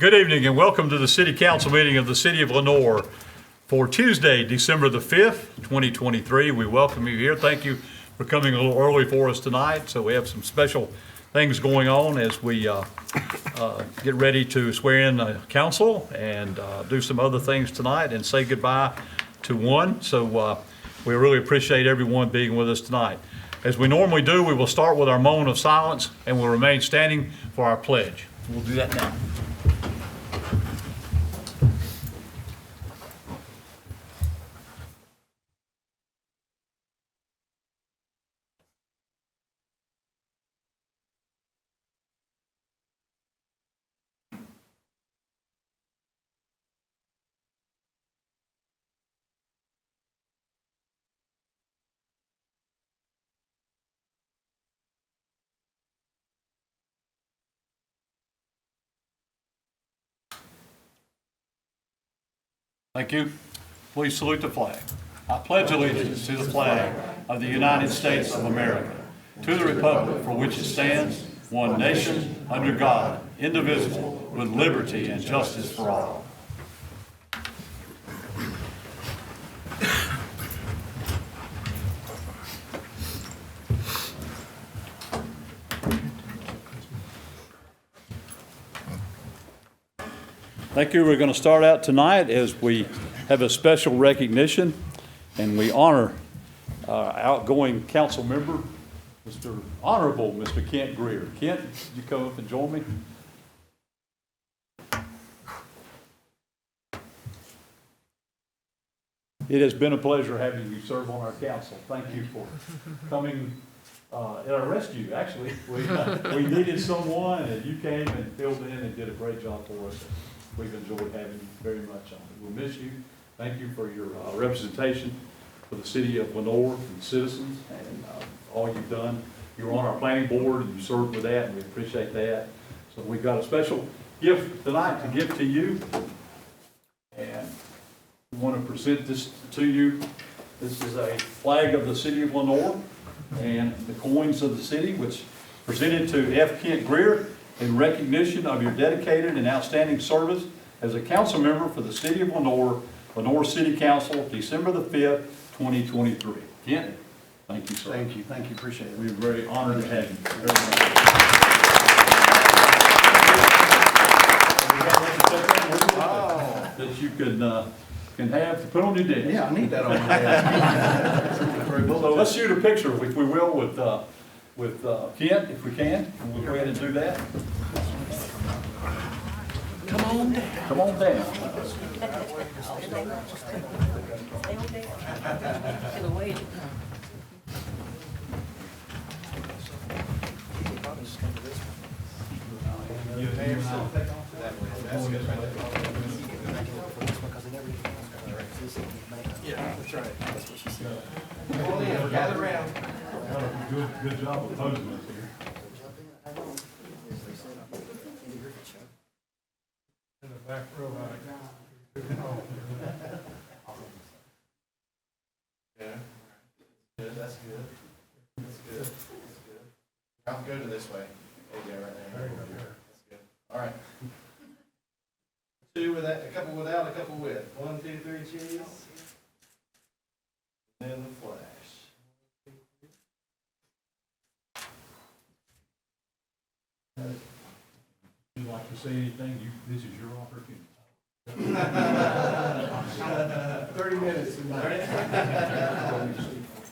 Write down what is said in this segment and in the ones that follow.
Good evening and welcome to the City Council meeting of the City of Lenoir for Tuesday, December the 5th, 2023. We welcome you here. Thank you for coming a little early for us tonight. So we have some special things going on as we get ready to swear in the council and do some other things tonight and say goodbye to one. So we really appreciate everyone being with us tonight. As we normally do, we will start with our moment of silence and we'll remain standing for our pledge. We'll do that now. Thank you. Please salute the flag. I pledge allegiance to the flag of the United States of America, to the republic for which it stands, one nation, under God, indivisible, with liberty and justice for all. Thank you. We're going to start out tonight as we have a special recognition and we honor our outgoing council member, Honorable Mr. Kent Greer. Kent, would you come up and join me? It has been a pleasure having you serve on our council. Thank you for coming at our rescue, actually. We needed someone and you came and filled in and did a great job for us. We've enjoyed having you very much on it. We'll miss you. Thank you for your representation for the city of Lenoir and the citizens and all you've done. You were on our planning board and you served with that and we appreciate that. So we've got a special gift tonight to give to you. And we want to present this to you. This is a flag of the city of Lenoir and the coins of the city, which presented to F. Kent Greer in recognition of your dedicated and outstanding service as a council member for the city of Lenoir, Lenoir City Council, December the 5th, 2023. Kent, thank you, sir. Thank you, appreciate it. We're very honored to have you. That you can have to put on your desk. Yeah, I need that on my desk. So let's shoot a picture, if we will, with Kent, if we can. And we'll go ahead and do that. Come on down. Come on down. Yeah, that's right. That's what she said. Gather around. Good job of posing us here. In the back row, Yeah. Good, that's good. That's good. That's good. I'll go to this way. There you go, right there. There you go. That's good. All right. Two with that, a couple without, a couple with. 1, 2, 3, cheese. And then the flash. If you'd like to say anything, this is your opportunity. 30 minutes.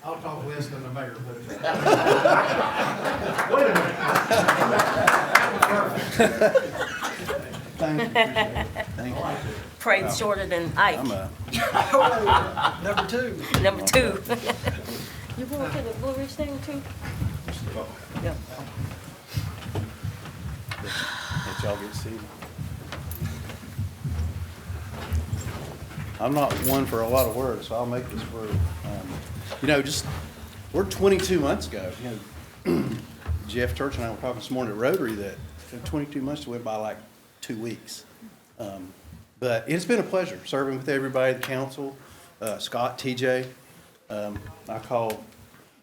I'll talk less than the mayor. Wait a minute. Thank you. Appreciate it. Thank you. Prayed shorter than Ike. Number 2. Number 2. You going to the Blue Ridge thing too? Yeah. Let y'all get seated. I'm not one for a lot of words, so I'll make this word. We're 22 months ago. Jeff Church and I were talking this morning at Rotary that 22 months went by like 2 weeks. But it's been a pleasure serving with everybody, the council, Scott, TJ. I call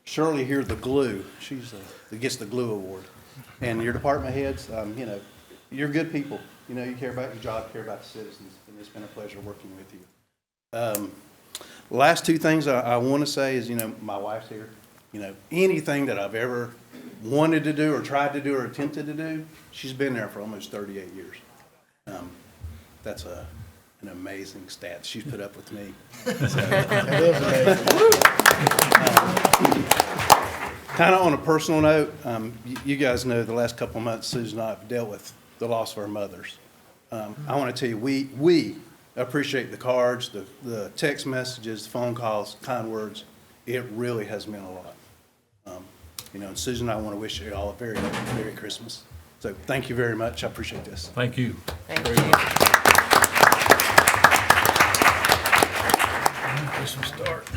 Shirley here the glue. She's gets the glue award. And your department heads, you're good people. You know, you care about your job, care about the citizens, and it's been a pleasure working with you. Last two things I want to say is, you know, my wife's here. You know, anything that I've ever wanted to do or tried to do or attempted to do, she's been there for almost 38 years. That's an amazing stat she's put up with me. Kind of on a personal note, you guys know the last couple of months, Susan and I have dealt with the loss of our mothers. I want to tell you, we appreciate the cards, the text messages, the phone calls, kind words. It really has meant a lot. You know, and Susan and I want to wish you all a very Merry Christmas. So thank you very much. I appreciate this. Thank you. Thank you. Christmas start.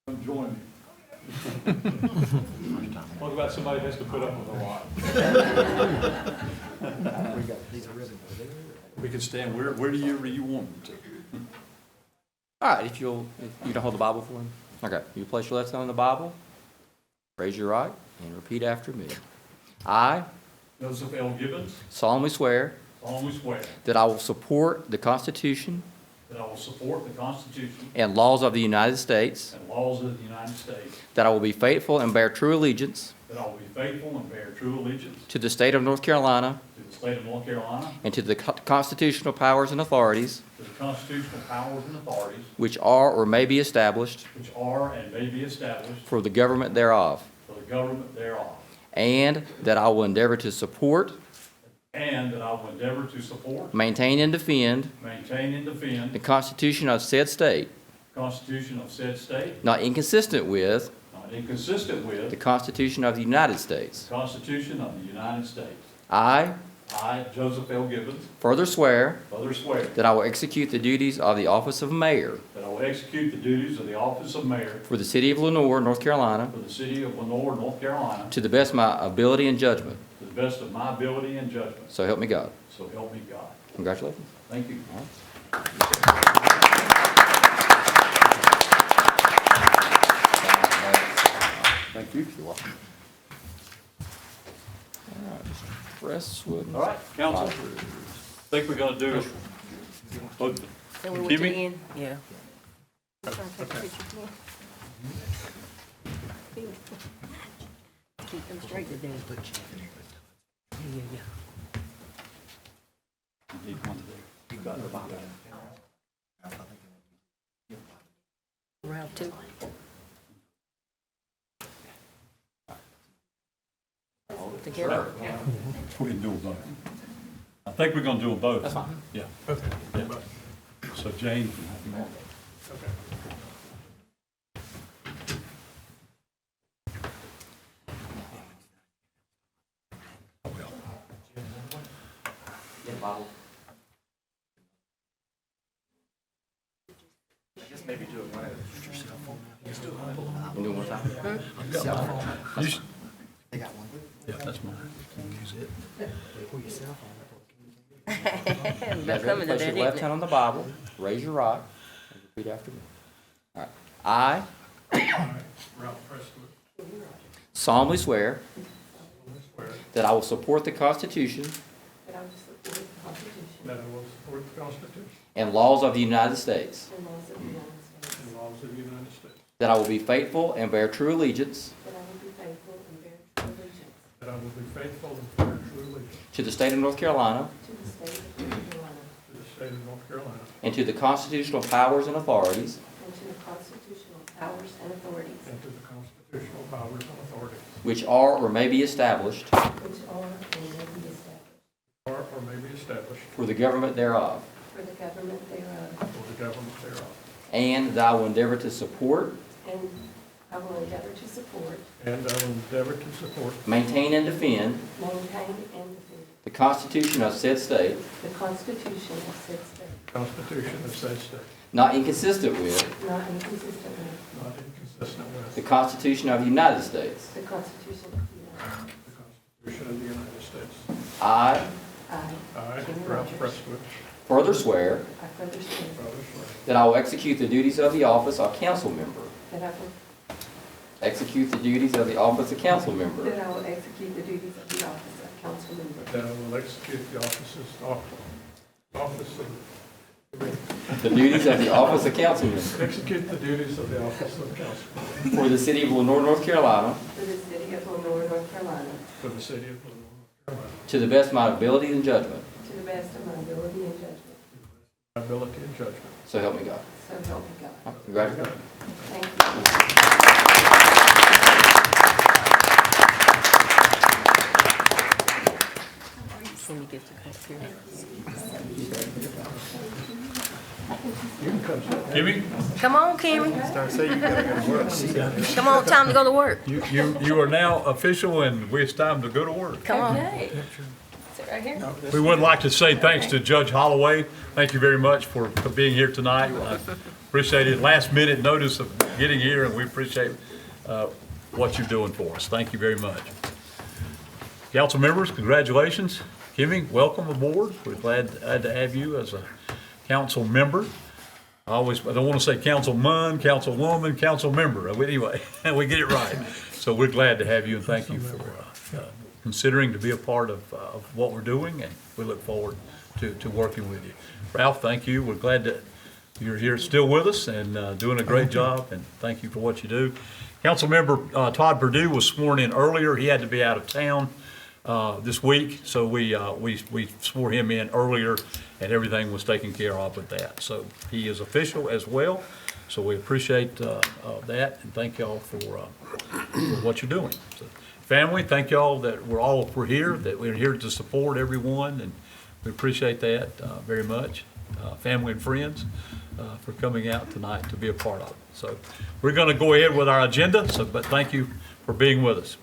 Come join me. Talk about somebody who has to put up with a lot. We can stand wherever you want them to. All right, if you don't hold the Bible for me. Okay, you place your left hand on the Bible, raise your right, and repeat after me. I Joseph L. Gibbons, solemnly swear solemnly swear that I will support the Constitution that I will support the Constitution and laws of the United States, and laws of the United States, that I will be faithful and bear true allegiance that I will be faithful and bear true allegiance to the state of North Carolina to the state of North Carolina, and to the constitutional powers and authorities to the constitutional powers and authorities which are or may be established which are and may be established for the government thereof, for the government thereof, and that I will endeavor to support, and that I will endeavor to support, maintain, and defend maintain, and defend the Constitution of said state, the Constitution of said state, not inconsistent with not inconsistent with the Constitution of the United States. the Constitution of the United States. I I, Joseph L. Gibbons, further swear further swear that I will execute the duties of the office of mayor that I will execute the duties of the office of mayor for the city of Lenoir, North Carolina, for the city of Lenoir, North Carolina, to the best of my ability and judgment. to the best of my ability and judgment. So help me God. So help me God. Congratulations. Thank you. Thank you. You're welcome. All right, Mr. Presswood. All right, council. Think we're gonna do both. Then we went to the Kimmy? end, yeah. Trying to take a picture, yeah. Keep them straight. You need one there. You got the Bible. Round two. Together. We can do them both. I think we're gonna do them both. That's fine. Yeah. Okay. Yeah. So Jane can have them all. Bible. You do it one time? Yeah, that's mine. About coming to Place that, your left isn't hand on the Bible, raise your right, and repeat after me. All right. I Ralph Prestwood, solemnly swear swear that I will support the Constitution That I will support the Constitution that I will support the Constitution and laws of the United States, and laws of the United States. and laws of the United States. that I will be faithful and bear true allegiance That I will be faithful and bear true allegiance That I will be faithful and bear true allegiance to the state of North Carolina to the state of North Carolina to the state of North Carolina and to the constitutional powers and authorities and to the constitutional powers and authorities and to the constitutional powers and authorities which are or may be established which are and may be established or may be established for the government thereof, for the government thereof. for the government thereof. and that I will endeavor to support, And I will endeavor to support, And I will endeavor to support, maintain, and defend maintain, and defend the Constitution of said state, the Constitution of said state, the Constitution of said state, not inconsistent with not inconsistent with not inconsistent with the Constitution of the United States. the Constitution of the United States. the Constitution of the United States. I I, I, I, Kenny Ralph Rogers, Prestwich, further swear I further swear that I will execute the duties of the office of council member. that I will Execute the duties of the office of council member That I will execute the duties of the office of council member. that I will execute the office of, the duties of the office of council member execute the duties of the office of council for the city of Lenore, North Carolina, For the city of Lenore, North Carolina, for the city of Lenore, North Carolina, to the best of my ability and judgment. to the best of my ability and judgment. my ability and judgment. So help me God. So help me God. Congratulations. Thank you. Cindy gets to come here. You can come sit. Kimmy, Come on, Kimmy. Come on, time to go to work. you are now official and it's time to go to work. Come on. Okay. Sit right here. We would like to say thanks to Judge Holloway. Thank you very much for being here tonight. I appreciate it. Last minute notice of getting here, and we appreciate what you're doing for us. Thank you very much. Council members, congratulations. Kimmy, welcome aboard. We're glad to have you as a council member. I don't want to say councilman, councilwoman, council member. Anyway, we get it right. So we're glad to have you, and thank you for considering to be a part of what we're doing, and we look forward to working with you. Ralph, thank you. We're glad that you're here still with us and doing a great job, and thank you for what you do. Councilmember Todd Perdue was sworn in earlier. He had to be out of town this week, so we swore him in earlier, and everything was taken care of with that. So he is official as well, so we appreciate that, and thank y'all for what you're doing. So, family, thank y'all that we're here, that we're here to support everyone, and we appreciate that very much. Family and friends for coming out tonight to be a part of it. So we're going to go ahead with our agenda, but thank you for being with us.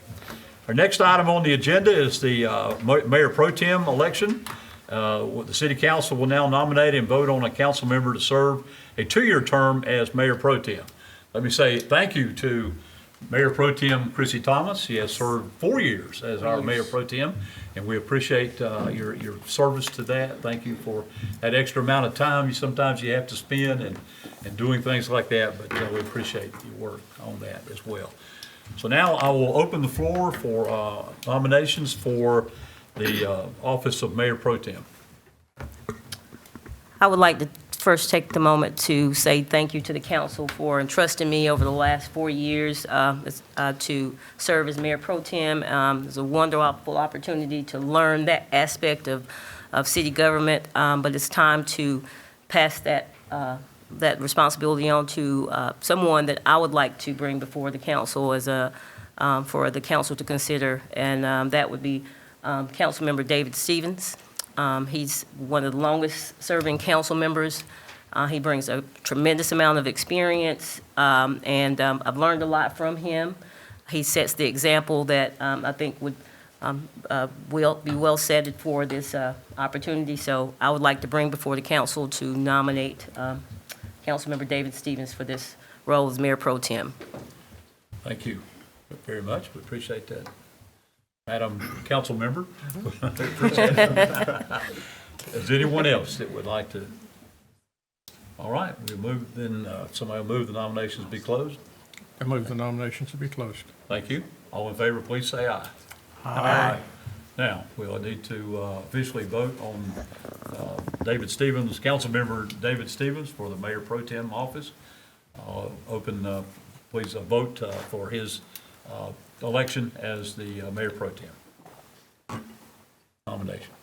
Our next item on the agenda is the Mayor Pro Tem election. The City Council will now nominate and vote on a council member to serve a 2-year term as Mayor Pro Tem. Let me say thank you to Mayor Pro Tem Chrissy Thomas. She has served 4 years as our Mayor Pro Tem, and we appreciate your service to that. Thank you for that extra amount of time sometimes you have to spend and doing things like that, but we appreciate your work on that as well. So now I will open the floor for nominations for the office of Mayor Pro Tem. I would like to first take the moment to say thank you to the council for entrusting me over the last 4 years to serve as Mayor Pro Tem. It's a wonderful opportunity to learn that aspect of city government, but it's time to pass that responsibility on to someone that I would like to bring before the council as for the council to consider, and that would be Councilmember David Stevens. He's one of the longest-serving council members. He brings a tremendous amount of experience, and I've learned a lot from him. He sets the example that I think would be well set for this opportunity. So I would like to bring before the council to nominate Councilmember David Stevens for this role as Mayor Pro Tem. Thank you very much. We appreciate that. Madam Council Member? Is anyone else that would like to? All right, we'll move then, somebody will move the nominations be closed. I move the nominations to be closed. Thank you. All in favor, please say aye. Aye. Now, we'll need to officially vote on David Stevens, Councilmember David Stevens for the Mayor Pro Tem office. Open, please vote for his election as the Mayor Pro Tem. Nomination.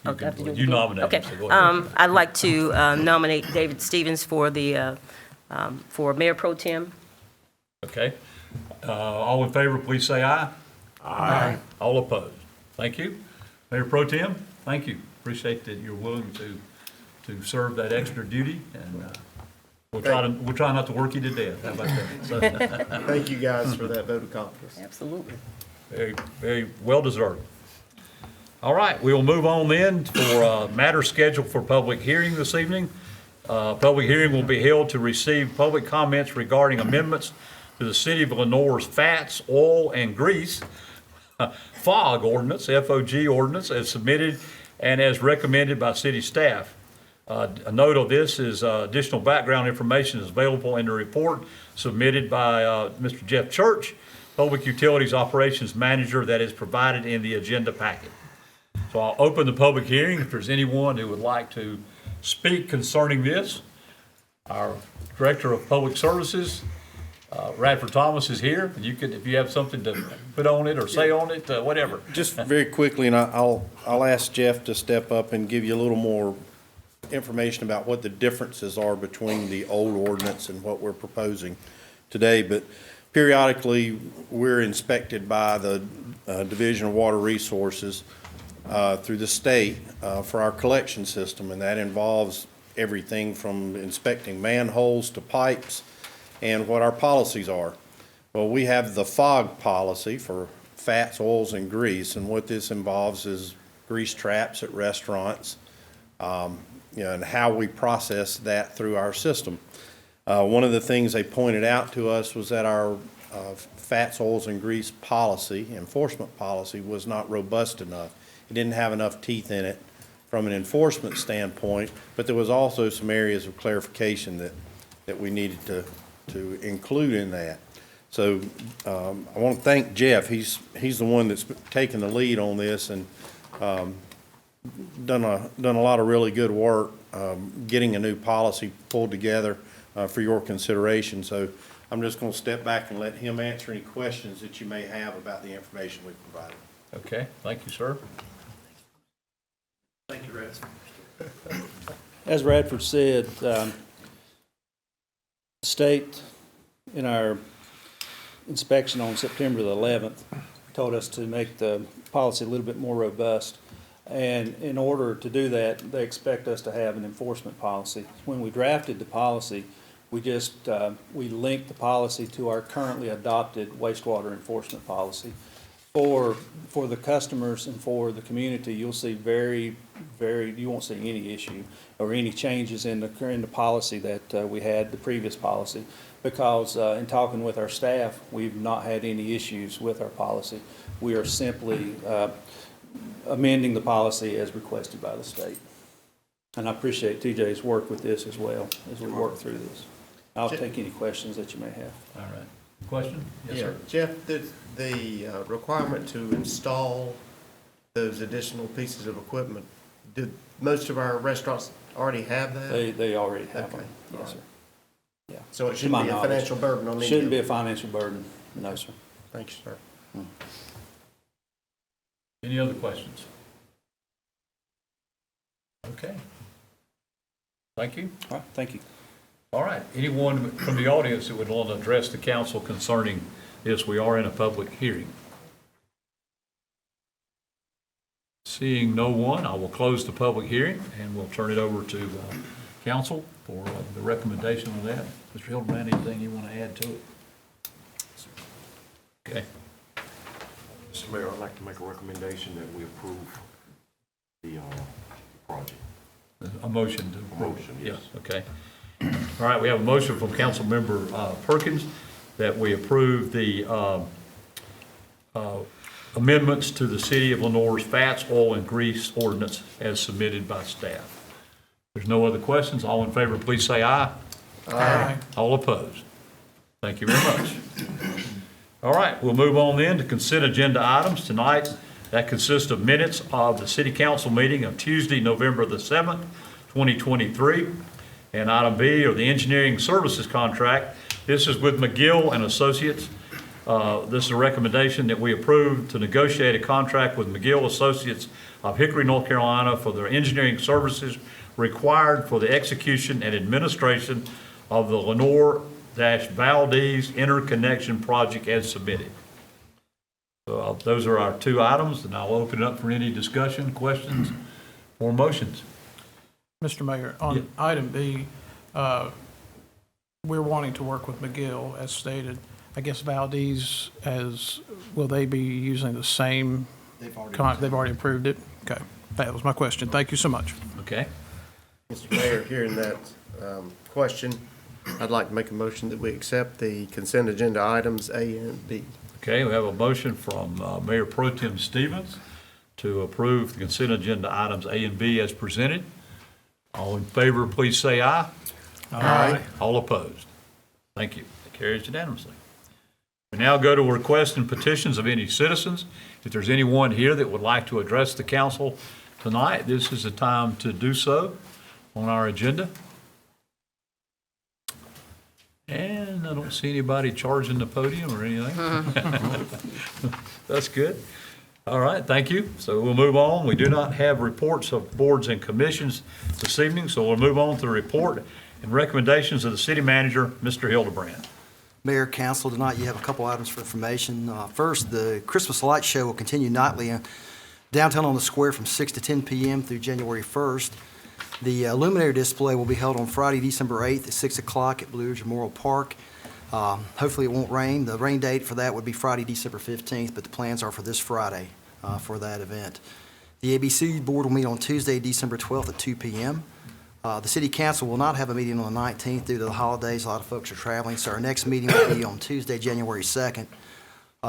You nominate Okay. him, so go ahead. I'd like to nominate David Stevens for the for Mayor Pro Tem. Okay. All in favor, please say aye. Aye. All opposed? Thank you. Mayor Pro Tem, thank you. Appreciate that you're willing to serve that extra duty, and we'll try not to work you to death. How about that? So, Thank you guys for that vote of confidence. Absolutely. very, very well deserved. All right, we will move on then for matters scheduled for public hearing this evening. Public hearing will be held to receive public comments regarding amendments to the City of Lenore's fats, oil, and grease FOG ordinance, FOG ordinance, as submitted and as recommended by city staff. A note of this is additional background information is available in the report submitted by Mr. Jeff Church, Public Utilities Operations Manager, that is provided in the agenda packet. So I'll open the public hearing. If there's anyone who would like to speak concerning this, our Director of Public Services, Radford Thomas, is here. You could, if you have something to put on it or say on it, whatever. Just very quickly, and I'll ask Jeff to step up and give you a little more information about what the differences are between the old ordinance and what we're proposing today. But periodically, we're inspected by the Division of Water Resources through the state for our collection system, and that involves everything from inspecting manholes to pipes and what our policies are. Well, we have the FOG policy for fats, oils, and grease, and what this involves is grease traps at restaurants, and how we process that through our system. One of the things they pointed out to us was that our fats, oils, and grease policy, enforcement policy, was not robust enough. It didn't have enough teeth in it from an enforcement standpoint, but there was also some areas of clarification that we needed to include in that. So I want to thank Jeff. He's the one that's taken the lead on this and done a lot of really good work getting a new policy pulled together for your consideration. So I'm just going to step back and let him answer any questions that you may have about the information we've provided. Okay, thank you, sir. Thank you, Red. As Radford said, state in our inspection on September the 11th told us to make the policy a little bit more robust. And in order to do that, they expect us to have an enforcement policy. When we drafted the policy, we just, we linked the policy to our currently adopted wastewater enforcement policy. For the customers and for the community, you'll see you won't see any issue or any changes in the policy that we had, the previous policy, because in talking with our staff, we've not had any issues with our policy. We are simply amending the policy as requested by the state. And I appreciate TJ's work with this as well as we work through this. I'll take any questions that you may have. All right. Question? Yes, Yeah, sir. Jeff, the requirement to install those additional pieces of equipment, did most of our restaurants already have that? They already have Okay, them. all Yes, right. sir. Yeah. So it To shouldn't my be a knowledge. financial burden on any of them? Shouldn't be a financial burden. No, sir. Thank you, sir. Any other questions? Okay. Thank you. All right, thank you. All right. Anyone from the audience that would want to address the council concerning this? We are in a public hearing. Seeing no one, I will close the public hearing and we'll turn it over to council for the recommendation on that. Mr. Hildebrand, anything you want to add to it? Okay. Mr. Mayor, I'd like to make a recommendation that we approve the project. A motion to approve. Motion, yes. Okay. All right, we have a motion from Councilmember Perkins that we approve the amendments to the City of Lenore's fats, oil, and grease ordinance as submitted by staff. There's no other questions. All in favor, please say aye. Aye. All opposed? Thank you very much. All right, we'll move on then to consent agenda items tonight. That consists of minutes of the City Council meeting of Tuesday, November the 7th, 2023. And item B are the engineering services contract. This is with McGill and Associates. This is a recommendation that we approve to negotiate a contract with McGill Associates of Hickory, North Carolina for their engineering services required for the execution and administration of the Lenore-Valdez interconnection project as submitted. So those are our two items, and I'll open it up for any discussion, questions, or motions. Mr. Mayor, on item B, we're wanting to work with McGill, as stated. I guess Valdez, will they be using the same? They've already approved it? Okay, that was my question. Thank you so much. Okay. Mr. Mayor, hearing that question, I'd like to make a motion that we accept the consent agenda items A and B. Okay, we have a motion from Mayor Pro Tem Stevens to approve the consent agenda items A and B as presented. All in favor, please say aye. Aye. All opposed? Thank you. It carries unanimously. We now go to requests and petitions of any citizens. If there's anyone here that would like to address the council tonight, this is the time to do so on our agenda. And I don't see anybody charging the podium or anything. That's good. All right, thank you. So we'll move on. We do not have reports of boards and commissions this evening, so we'll move on to the report and recommendations of the city manager, Mr. Hildebrand. Mayor, council, tonight you have a couple items for information. First, the Christmas light show will continue nightly downtown on the square from 6 to 10 p.m. through January 1st. The luminary display will be held on Friday, December 8th at 6 o'clock at Blue Ridge Memorial Park. Hopefully it won't rain. The rain date for that would be Friday, December 15th, but the plans are for this Friday for that event. The ABC board will meet on Tuesday, December 12th at 2 p.m. The city council will not have a meeting on the 19th due to the holidays. A lot of folks are traveling, so our next meeting will be on Tuesday, January 2nd.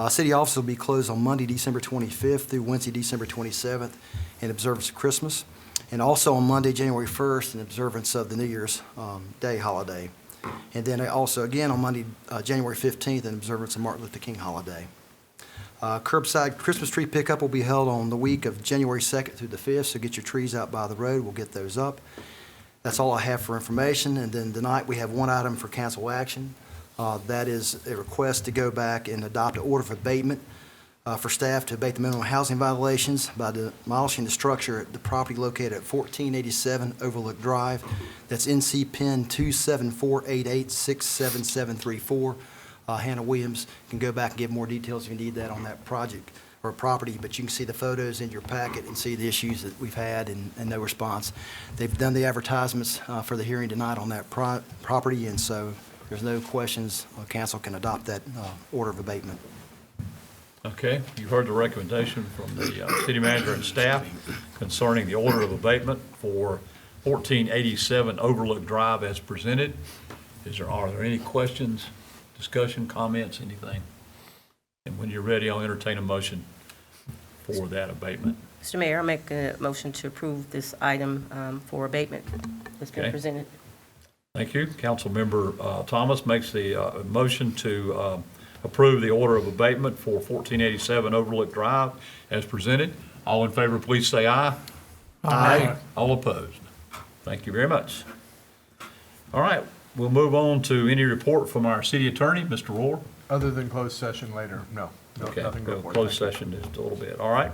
City offices will be closed on Monday, December 25th through Wednesday, December 27th in observance of Christmas, and also on Monday, January 1st in observance of the New Year's Day holiday. And then also again on Monday, January 15th in observance of Martin Luther King holiday. Curbside Christmas tree pickup will be held on the week of January 2nd through the 5th, so get your trees out by the road. We'll get those up. That's all I have for information. And then tonight we have one item for council action. That is a request to go back and adopt an order of abatement for staff to abate the minimum housing violations by demolishing the structure at the property located at 1487 Overlook Drive. That's NC Pen 27488677734. Hannah Williams can go back and give more details if you need that on that project or property, but you can see the photos in your packet and see the issues that we've had and no response. They've done the advertisements for the hearing tonight on that property, and so there's no questions. Council can adopt that order of abatement. Okay, you heard the recommendation from the city manager and staff concerning the order of abatement for 1487 Overlook Drive as presented. Are there any questions, discussion, comments, anything? And when you're ready, I'll entertain a motion for that abatement. Mr. Mayor, I make a motion to approve this item for abatement that's been Okay. presented. Thank you. Councilmember Thomas makes the motion to approve the order of abatement for 1487 Overlook Drive as presented. All in favor, please say aye. Aye. All opposed? Thank you very much. All right, we'll move on to any report from our city attorney, Mr. Rohr. Other than closed session later, no. Okay, Nothing to we'll report. close session just a little bit, all right?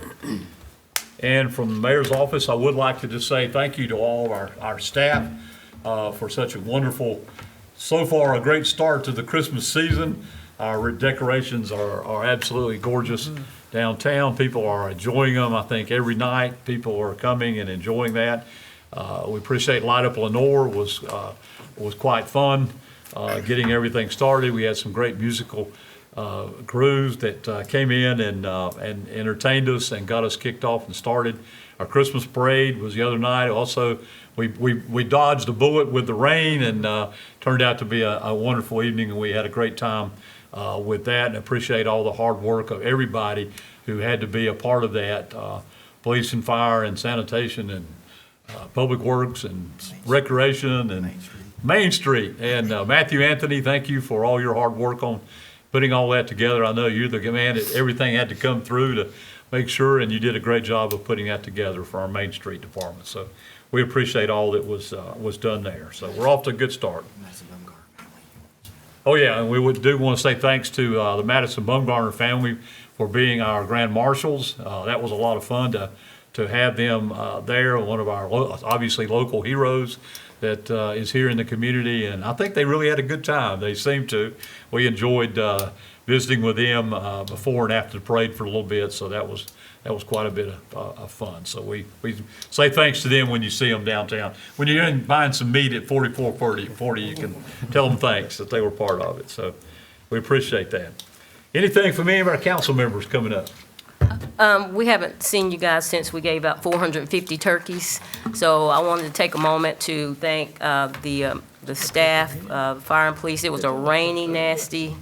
And from the mayor's office, I would like to just say thank you to all of our staff for such a wonderful, so far, a great start to the Christmas season. Our decorations are absolutely gorgeous downtown. People are enjoying them. I think every night, people are coming and enjoying that. We appreciate Light Up Lenore was quite fun. Getting everything started. We had some great musical crews that came in and entertained us and got us kicked off and started. Our Christmas parade was the other night. Also, we dodged a bullet with the rain and turned out to be a wonderful evening, and we had a great time with that, and appreciate all the hard work of everybody who had to be a part of that. Police and fire and sanitation and public works and recreation and Main Street. And Matthew Anthony, thank you for all your hard work on putting all that together. I know you're the man that everything had to come through to make sure, and you did a great job of putting that together for our Main Street department. So we appreciate all that was done there. So we're off to a good start. Oh, yeah, and we do want to say thanks to the Madison Bumgarner family for being our grand marshals. That was a lot of fun to have them there, one of our obviously local heroes that is here in the community, and I think they really had a good time. They seemed to. We enjoyed visiting with them before and after the parade for a little bit, so that was quite a bit of fun. So we say thanks to them when you see them downtown. When you're in buying some meat at 4440, you can tell them thanks that they were part of it. So we appreciate that. Anything from any of our council members coming up? We haven't seen you guys since we gave out 450 turkeys, so I wanted to take a moment to thank the staff, fire and police. It was a rainy, nasty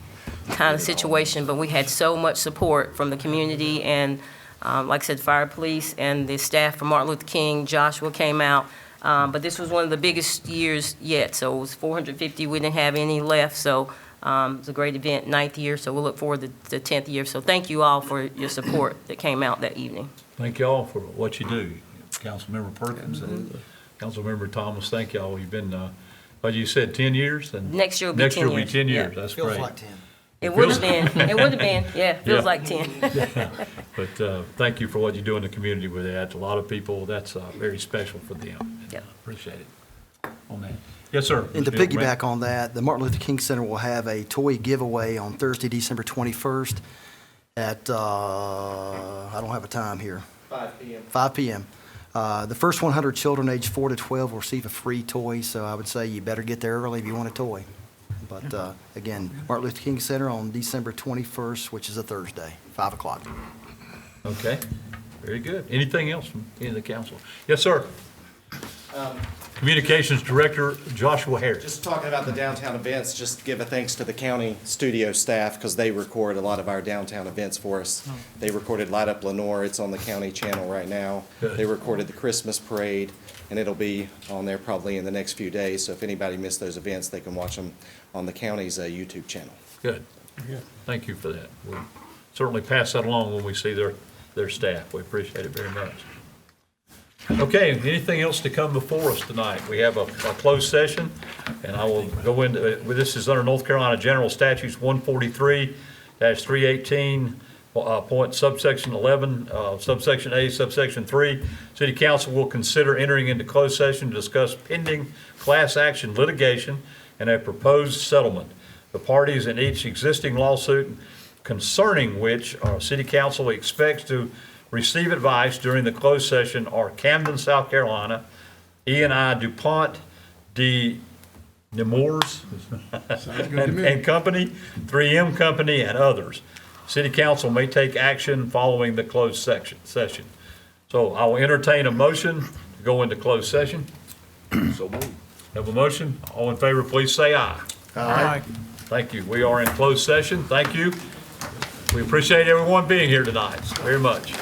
kind of situation, but we had so much support from the community, and Like I said, fire, police, and the staff from Martin Luther King, Joshua came out. But this was one of the biggest years yet, so it was 450. We didn't have any left, so it was a great event, 9th year, so we'll look forward to the 10th year. So thank you all for your support that came out that evening. Thank y'all for what you do. Councilmember Perkins and Councilmember Thomas, thank y'all. You've been, what you said, 10 years? And Next year will be 10 years. Next year will be 10 years. Yeah. That's Feels great. like 10. It would have been, yeah, feels Yeah. like 10. But thank you for what you do in the community with that. A lot of people, that's very special for them. And, Yep. Appreciate it on that. Yes, sir. And to Mr. Milgram. piggyback on that, the Martin Luther King Center will have a toy giveaway on Thursday, December 21st at, I don't have a time here. 5 p.m. 5 p.m. The first 100 children aged 4 to 12 will receive a free toy, so I would say you better get there early if you want a toy. But again, Martin Luther King Center on December 21st, which is a Thursday, 5 o'clock. Okay, very good. Anything else from any of the council? Yes, sir. Communications Director Joshua Harris. Just talking about the downtown events, just give a thanks to the county studio staff because they record a lot of our downtown events for us. They recorded Light Up Lenore, it's on the county channel right now. Good. They recorded the Christmas parade, and it'll be on there probably in the next few days. So if anybody missed those events, they can watch them on the county's YouTube channel. Good. Thank you for that. We'll certainly pass that along when we see their staff. We appreciate it very much. Okay, anything else to come before us tonight? We have a closed session, and I will go into, this is under North Carolina General Statutes 143-318, point subsection 11, subsection A, subsection 3. City Council will consider entering into closed session to discuss pending class action litigation and a proposed settlement. The parties in each existing lawsuit concerning which our City Council expects to receive advice during the closed session are Camden, South Carolina, E&I DuPont de Nemours and Company, 3M Company, and others. City Council may take action following the closed session. So I will entertain a motion to go into closed session. So moved. Have a motion? All in favor, please say aye. Aye. Thank you. We are in closed session. Thank you. We appreciate everyone being here tonight very much.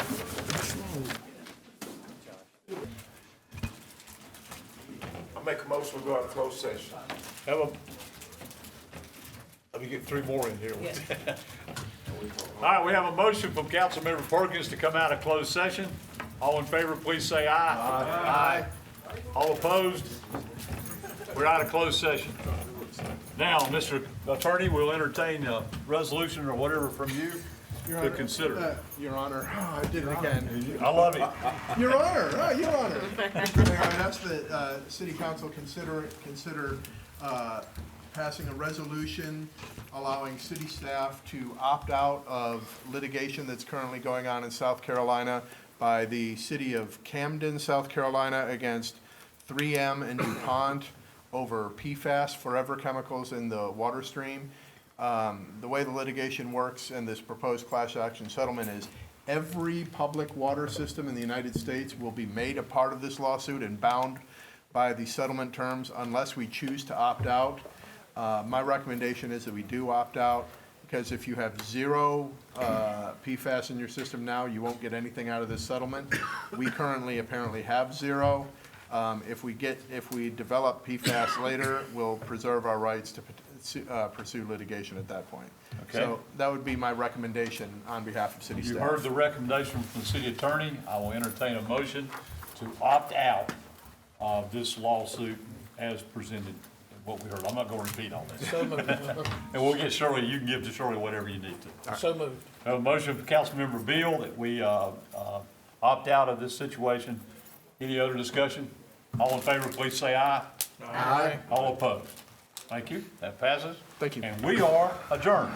I make a motion to go out of closed session. Let me get 3 more in here. All right, we have a motion from Councilmember Perkins to come out of closed session. All in favor, please say aye. Aye. All opposed? We're out of closed session. Now, Mr. Attorney, we'll entertain a resolution or whatever from you to consider. Your Honor, I did it again. I love it. Your Honor, Your Honor. That's the City Council consider passing a resolution allowing city staff to opt out of litigation that's currently going on in South Carolina by the city of Camden, South Carolina, against 3M and DuPont over PFAS, forever chemicals in the water stream. The way the litigation works and this proposed class action settlement is every public water system in the United States will be made a part of this lawsuit and bound by the settlement terms unless we choose to opt out. My recommendation is that we do opt out, because if you have 0 PFAS in your system now, you won't get anything out of this settlement. We currently apparently have 0. If we develop PFAS later, we'll preserve our rights to pursue litigation at that point. Okay. So that would be my recommendation on behalf of city staff. You heard the recommendation from the city attorney. I will entertain a motion to opt out of this lawsuit as presented, what we heard. I'm not going to repeat all this. So moved. And we'll get Shirley, you can give to Shirley whatever you need to. So moved. I have a motion from Councilmember Beal that we opt out of this situation. Any other discussion? All in favor, please say aye. Aye. All opposed? Thank you. That passes. Thank you. And we are adjourned.